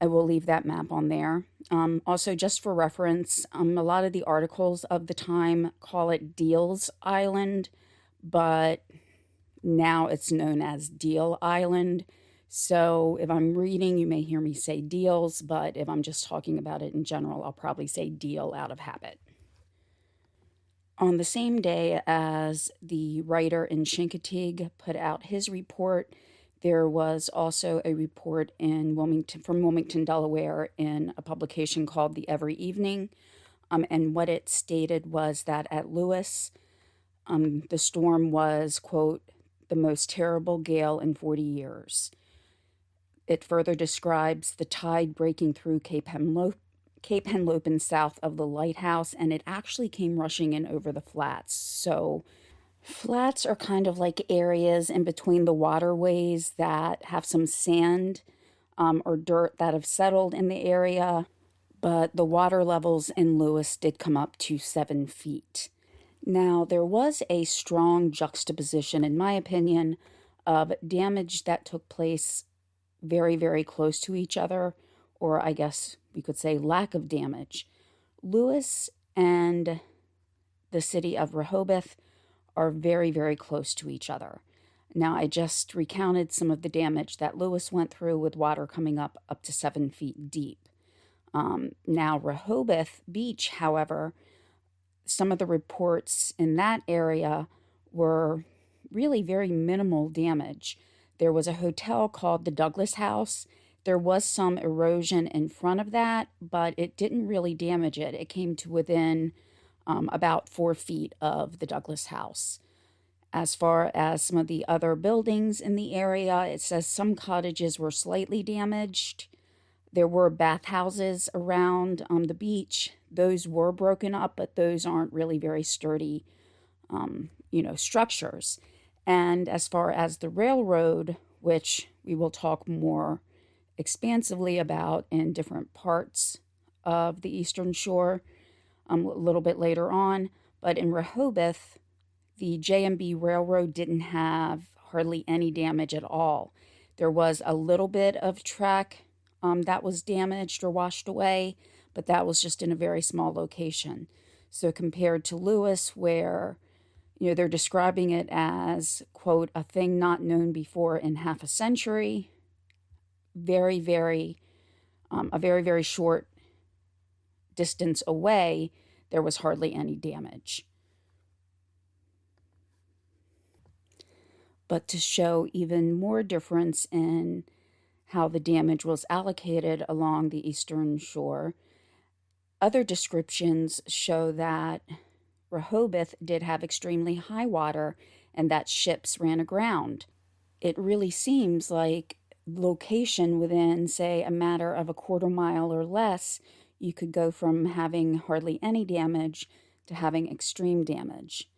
I will leave that map on there. Also, just for reference, a lot of the articles of the time call it Deal's Island, but now it's known as Deal Island. So if I'm reading, you may hear me say Deals, but if I'm just talking about it in general, I'll probably say Deal out of habit. On the same day as the writer in Chincoteague put out his report, there was also a report from Wilmington, Delaware, in a publication called The Every Evening. And what it stated was that at Lewis, the storm was, quote, the most terrible gale in 40 years. It further describes the tide breaking through Cape Henlopen south of the lighthouse, and it actually came rushing in over the flats. So flats are kind of like areas in between the waterways that have some sand or dirt that have settled in the area, but the water levels in Lewis did come up to 7 feet. Now, there was a strong juxtaposition, in my opinion, of damage that took place very, very close to each other, or I guess we could say lack of damage. Lewis and the city of Rehoboth are very, very close to each other. Now, I just recounted some of the damage that Lewis went through with water coming up to 7 feet deep. Now, Rehoboth Beach, however, some of the reports in that area were really very minimal damage. There was a hotel called the Douglas House. There was some erosion in front of that, but it didn't really damage it. It came to within about 4 feet of the Douglas House. As far as some of the other buildings in the area, it says some cottages were slightly damaged. There were bathhouses around the beach. Those were broken up, but those aren't really very sturdy, structures. And as far as the railroad, which we will talk more expansively about in different parts of the Eastern Shore a little bit later on, but in Rehoboth, the J&B Railroad didn't have hardly any damage at all. There was a little bit of track that was damaged or washed away, but that was just in a very small location. So compared to Lewis, where they're describing it as, quote, a thing not known before in half a century, a very, very short distance away, there was hardly any damage. But to show even more difference in how the damage was allocated along the Eastern Shore, other descriptions show that Rehoboth did have extremely high water and that ships ran aground. It really seems like location within, say, a matter of a quarter mile or less, you could go from having hardly any damage to having extreme damage.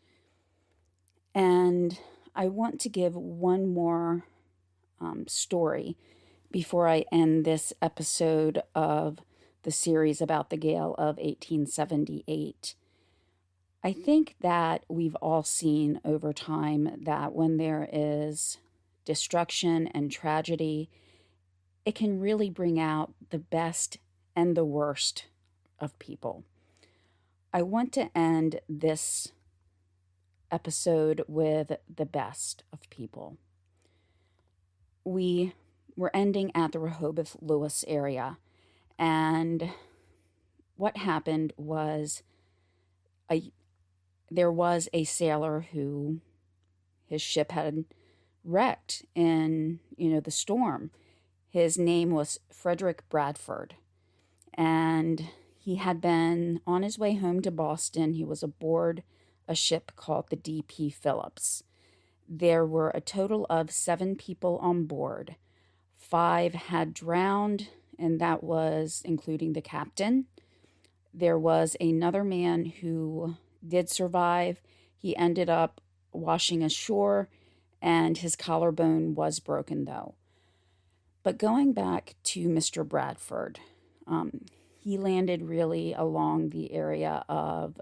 And I want to give one more story before I end this episode of the series about the Gale of 1878. I think that we've all seen over time that when there is destruction and tragedy, it can really bring out the best and the worst of people. I want to end this episode with the best of people. We were ending at the Rehoboth Lewis area, and what happened was there was a sailor who his ship had wrecked in the storm. His name was Frederick Bradford, and he had been on his way home to Boston. He was aboard a ship called the D.P. Phillips. There were a total of 7 people on board. 5 had drowned, and that was including the captain. There was another man who did survive. He ended up washing ashore, and his collarbone was broken, though. But going back to Mr. Bradford, he landed really along the area of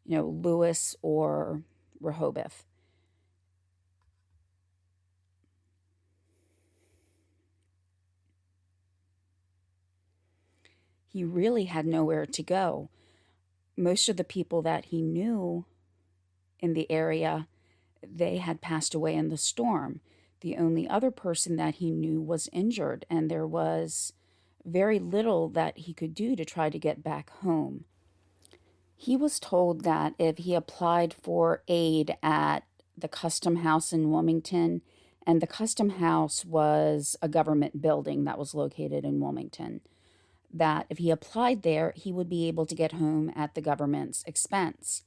Lewis or Rehoboth. He really had nowhere to go. Most of the people that he knew in the area, they had passed away in the storm. The only other person that he knew was injured, and there was very little that he could do to try to get back home. He was told that if he applied for aid at the Custom House in Wilmington, and the Custom House was a government building that was located in Wilmington, that if he applied there, he would be able to get home at the government's expense.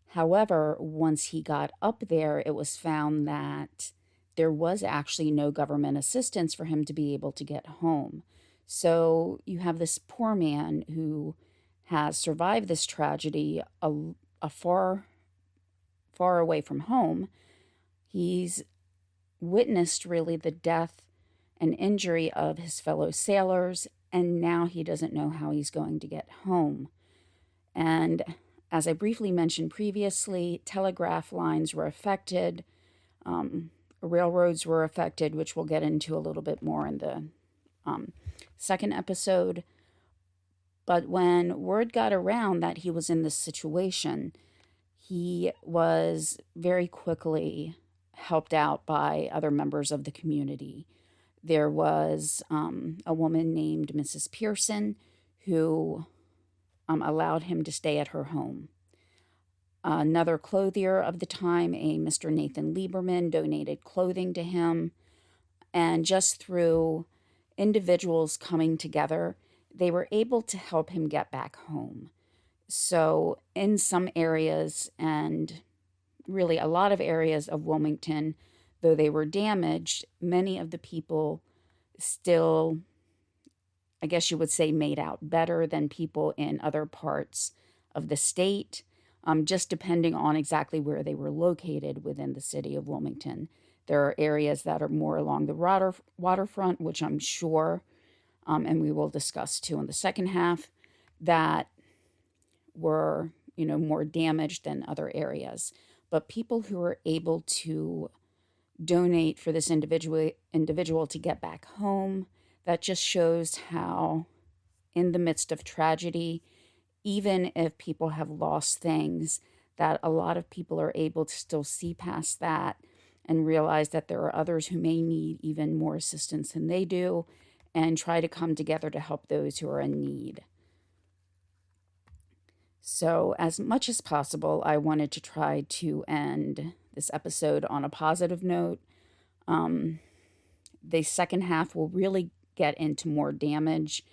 However, once he got up there, it was found that there was actually no government assistance for him to be able to get home. So you have this poor man who has survived this tragedy a far, far away from home. He's witnessed really the death and injury of his fellow sailors, and now he doesn't know how he's going to get home. And as I briefly mentioned previously, telegraph lines were affected, railroads were affected, which we'll get into a little bit more in the second episode. But when word got around that he was in this situation, he was very quickly helped out by other members of the community. There was a woman named Mrs. Pearson who allowed him to stay at her home. Another clothier of the time, a Mr. Nathan Lieberman, donated clothing to him. And just through individuals coming together, they were able to help him get back home. So, in some areas, and really a lot of areas of Wilmington, though they were damaged, many of the people still, I guess you would say, made out better than people in other parts of the state, just depending on exactly where they were located within the city of Wilmington. There are areas that are more along the waterfront, which I'm sure, and we will discuss too in the second half, that were, more damaged than other areas. But people who were able to donate for this individual to get back home, that just shows how, in the midst of tragedy, even if people have lost things, that a lot of people are able to still see past that and realize that there are others who may need even more assistance than they do, and try to come together to help those who are in need. So, as much as possible, I wanted to try to end this episode on a positive note. The second half will really get into more damage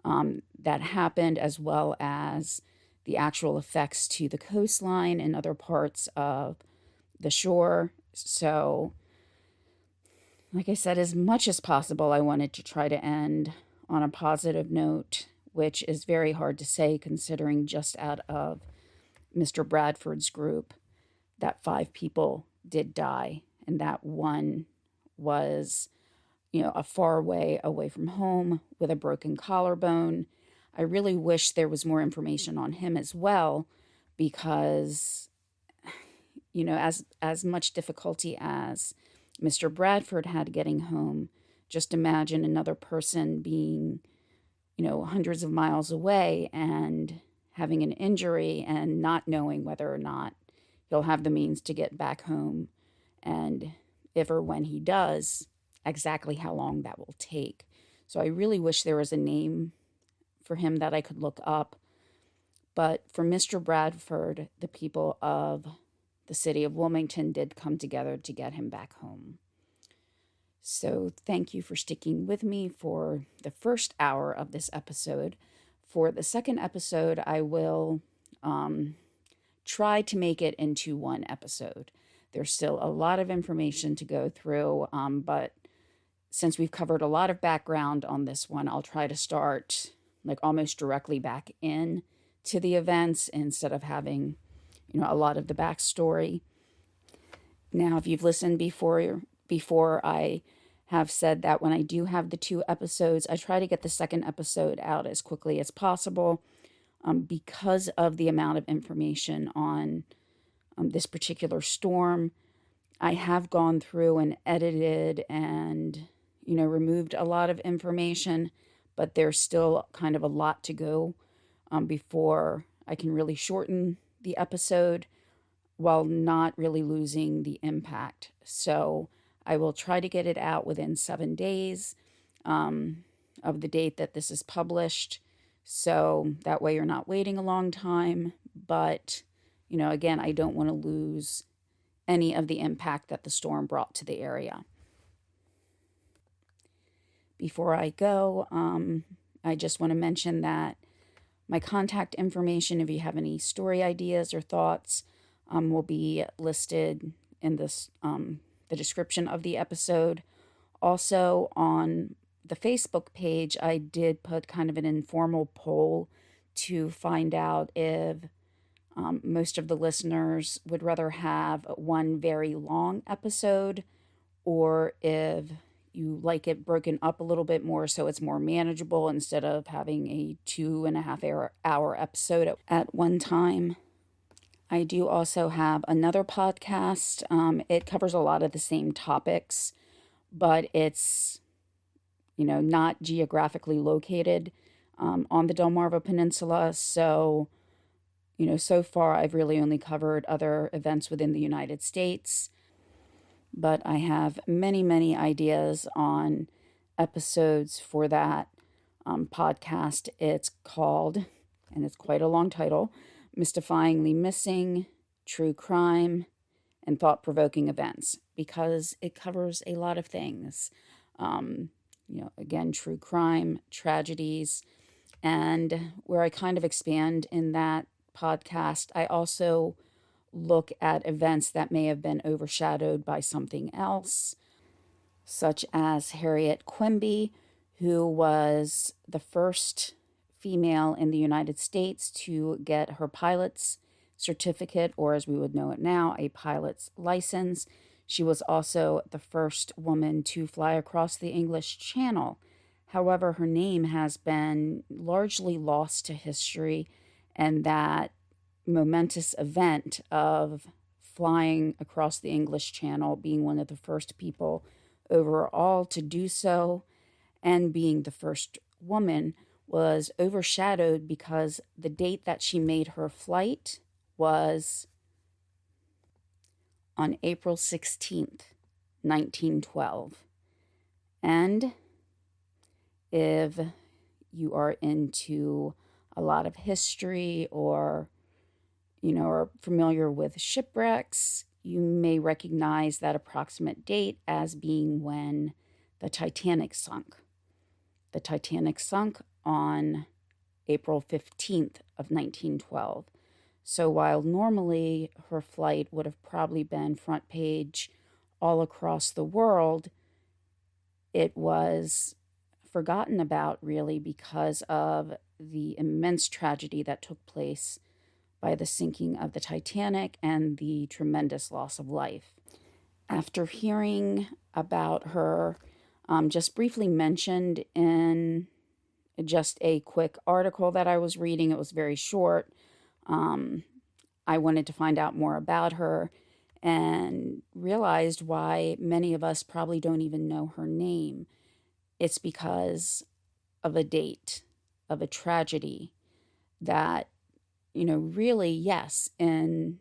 that happened, as well as the actual effects to the coastline and other parts of the shore. So, like I said, as much as possible, I wanted to try to end on a positive note, which is very hard to say considering just out of Mr. Bradford's group that 5 people did die, and that one was, a far way away from home with a broken collarbone. I really wish there was more information on him as well, because, as much difficulty as Mr. Bradford had getting home, just imagine another person being, hundreds of miles away and having an injury and not knowing whether or not he'll have the means to get back home, and if or when he does, exactly how long that will take. So I really wish there was a name for him that I could look up. But for Mr. Bradford, the people of the city of Wilmington did come together to get him back home. So thank you for sticking with me for the first hour of this episode. For the second episode, I will try to make it into one episode. There's still a lot of information to go through, but since we've covered a lot of background on this one, I'll try to start almost directly back in to the events instead of having, a lot of the backstory. Now, if you've listened before, I have said that when I do have the 2 episodes, I try to get the second episode out as quickly as possible, because of the amount of information on this particular storm. I have gone through and edited and, removed a lot of information, but there's still kind of a lot to go before I can really shorten the episode while not really losing the impact. So I will try to get it out within 7 days of the date that this is published. So that way you're not waiting a long time. But, again, I don't want to lose any of the impact that the storm brought to the area. Before I go, I just want to mention that my contact information, if you have any story ideas or thoughts, will be listed in this the description of the episode. Also, on the Facebook page, I did put kind of an informal poll to find out if most of the listeners would rather have one very long episode, or if you like it broken up a little bit more so it's more manageable instead of having a 2.5-hour episode at one time. I do also have another podcast. It covers a lot of the same topics, but it's, not geographically located on the Delmarva Peninsula. So, so far I've really only covered other events within the United States, but I have many, many ideas on episodes for that podcast. It's called, and it's quite a long title, Mystifyingly Missing, true crime, and thought-provoking events because it covers a lot of things. Again, true crime, tragedies, and where I kind of expand in that podcast, I also look at events that may have been overshadowed by something else, such as Harriet Quimby, who was the first female in the United States to get her pilot's certificate, or as we would know it now, a pilot's license. She was also the first woman to fly across the English Channel. However, her name has been largely lost to history, and that momentous event of flying across the English Channel, being one of the first people overall to do so, and being the first woman, was overshadowed because the date that she made her flight was on April 16th, 1912. And if you are into a lot of history or, are familiar with shipwrecks, you may recognize that approximate date as being when the Titanic sunk. The Titanic sunk on April 15th of 1912. So while normally her flight would have probably been front page all across the world, it was forgotten about really because of the immense tragedy that took place by the sinking of the Titanic and the tremendous loss of life. After hearing about her, just briefly mentioned in just a quick article that I was reading, it was very short. I wanted to find out more about her and realized why many of us probably don't even know her name. It's because of a date, of a tragedy that, really, yes, and,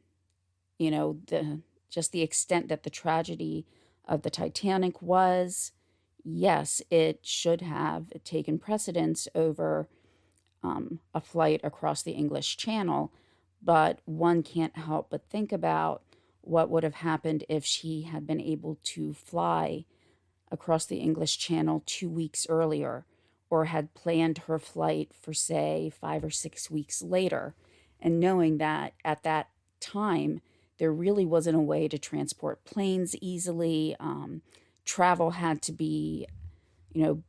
the extent that the tragedy of the Titanic was, yes, it should have taken precedence over a flight across the English Channel, but one can't help but think about what would have happened if she had been able to fly across the English Channel 2 weeks earlier, or had planned her flight for, say, 5 or 6 weeks later, and knowing that at that time there really wasn't a way to transport planes easily. Travel had to be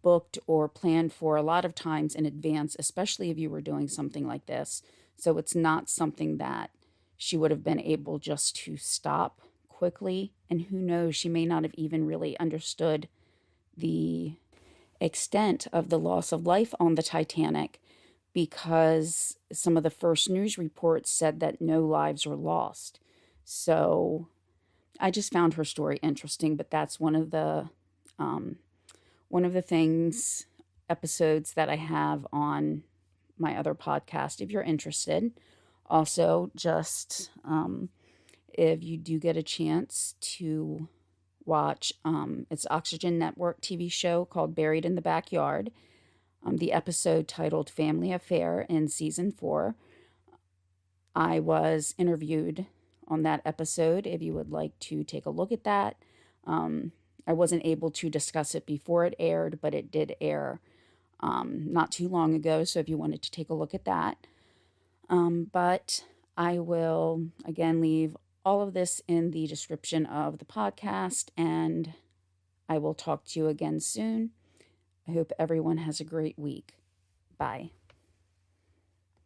booked or planned for a lot of times in advance, especially if you were doing something like this. So it's not something that she would have been able just to stop quickly. And who knows, she may not have even really understood the extent of the loss of life on the Titanic, because some of the first news reports said that no lives were lost. So I just found her story interesting, but that's one of the episodes that I have on my other podcast, if you're interested. Also, just if you do get a chance to watch, it's Oxygen Network TV show called Buried in the Backyard. The episode titled Family Affair in Season 4. I was interviewed on that episode if you would like to take a look at that. I wasn't able to discuss it before it aired, but it did air not too long ago, so if you wanted to take a look at that. But I will, again, leave all of this in the description of the podcast, and I will talk to you again soon. I hope everyone has a great week. Bye.